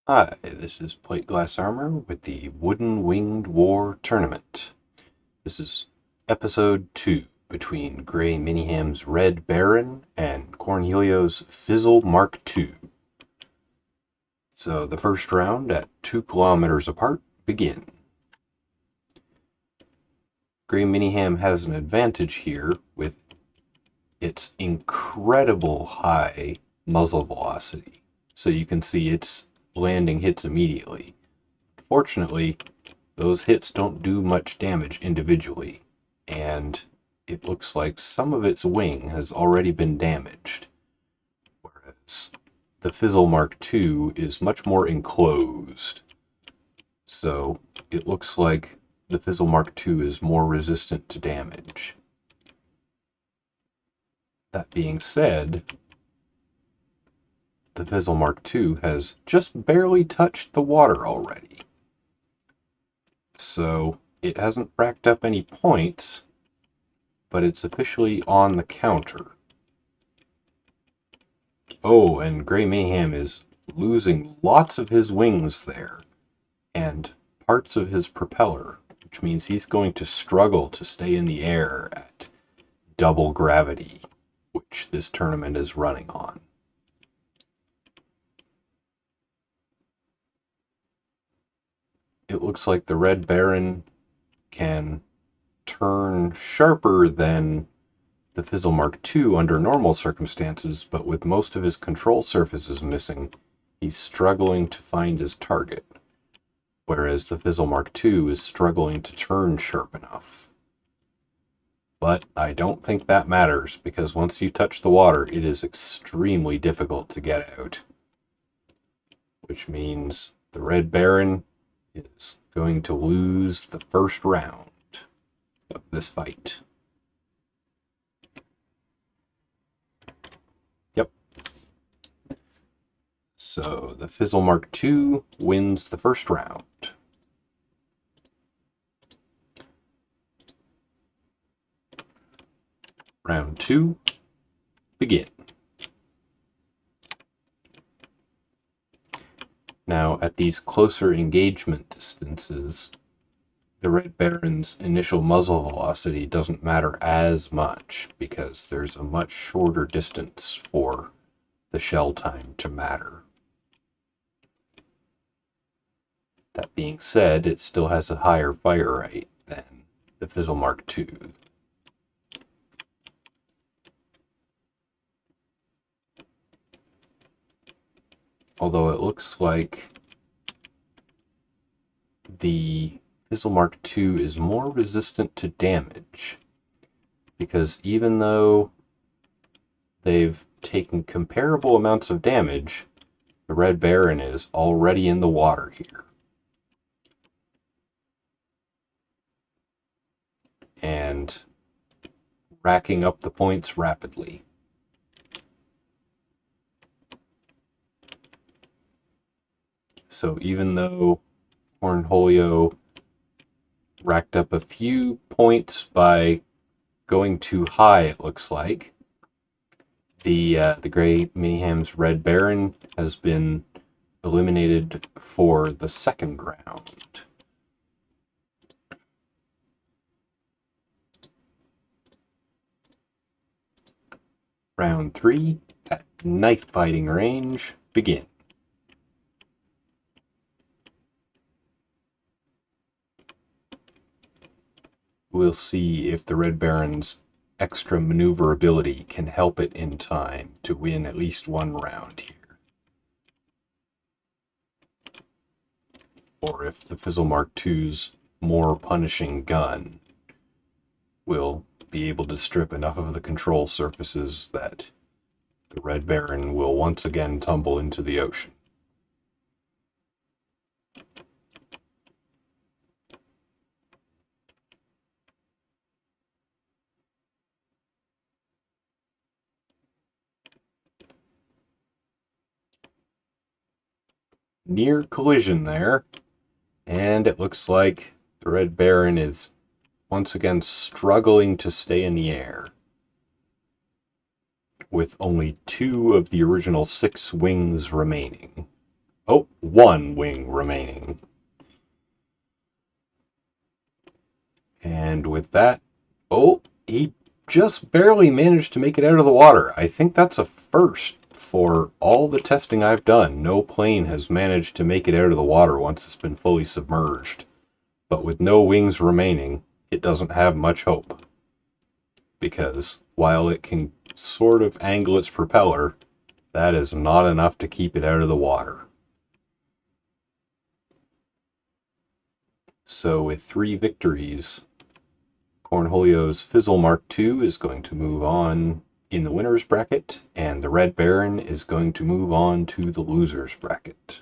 Hi, this is Plate Glass Armor with the Wooden Winged War Tournament. This is episode 2 between GreyMinneham's Red Baron and Hollio's Fizzle Mark II. So the first round at 2 kilometers apart begin. GreyMinneham has an advantage here with its incredible high muzzle velocity. So you can see it's landing hits immediately. Fortunately, those hits don't do much damage individually, and it looks like some of its wing has already been damaged, whereas the Fizzle Mark II is much more enclosed. So it looks like the Fizzle Mark II is more resistant to damage. That being said, the Fizzle Mark II has just barely touched the water already. So it hasn't racked up any points, but it's officially on the counter. Oh, and GreyMinneham is losing lots of his wings there, and parts of his propeller, which means he's going to struggle to stay in the air at double gravity, which this tournament is running on. It looks like the Red Baron can turn sharper than the Fizzle Mark II under normal circumstances, but with most of his control surfaces missing, he's struggling to find his target, whereas the Fizzle Mark II is struggling to turn sharp enough. But I don't think that matters, because once you touch the water, it is extremely difficult to get out, which means the Red Baron is going to lose the first round of this fight. Yep. So the Fizzle Mark II wins the first round. Round 2, begin. Now, at these closer engagement distances, the Red Baron's initial muzzle velocity doesn't matter as much because there's a much shorter distance for the shell time to matter. That being said, it still has a higher fire rate than the Fizzle Mark II. Although it looks like the Fizzle Mark II is more resistant to damage, because even though they've taken comparable amounts of damage, the Red Baron is already in the water here. And racking up the points rapidly. So even though Hollio racked up a few points by going too high, it looks like, the GreyMinneham's Red Baron has been eliminated for the second round. Round 3, at knife fighting range, begin. We'll see if the Red Baron's extra maneuverability can help it in time to win at least one round here. Or if the Fizzle Mark II's more punishing gun will be able to strip enough of the control surfaces that the Red Baron will once again tumble into the ocean. Near collision there, and it looks like the Red Baron is once again struggling to stay in the air, with only 2 of the original 6 wings remaining. Oh, one wing remaining. And with that, oh, he just barely managed to make it out of the water. I think that's a first for all the testing I've done. No plane has managed to make it out of the water once it's been fully submerged. But with no wings remaining, it doesn't have much hope. Because while it can sort of angle its propeller, that is not enough to keep it out of the water. So with 3 victories, Cornholio's Fizzle Mark II is going to move on in the winner's bracket, and the Red Baron is going to move on to the loser's bracket.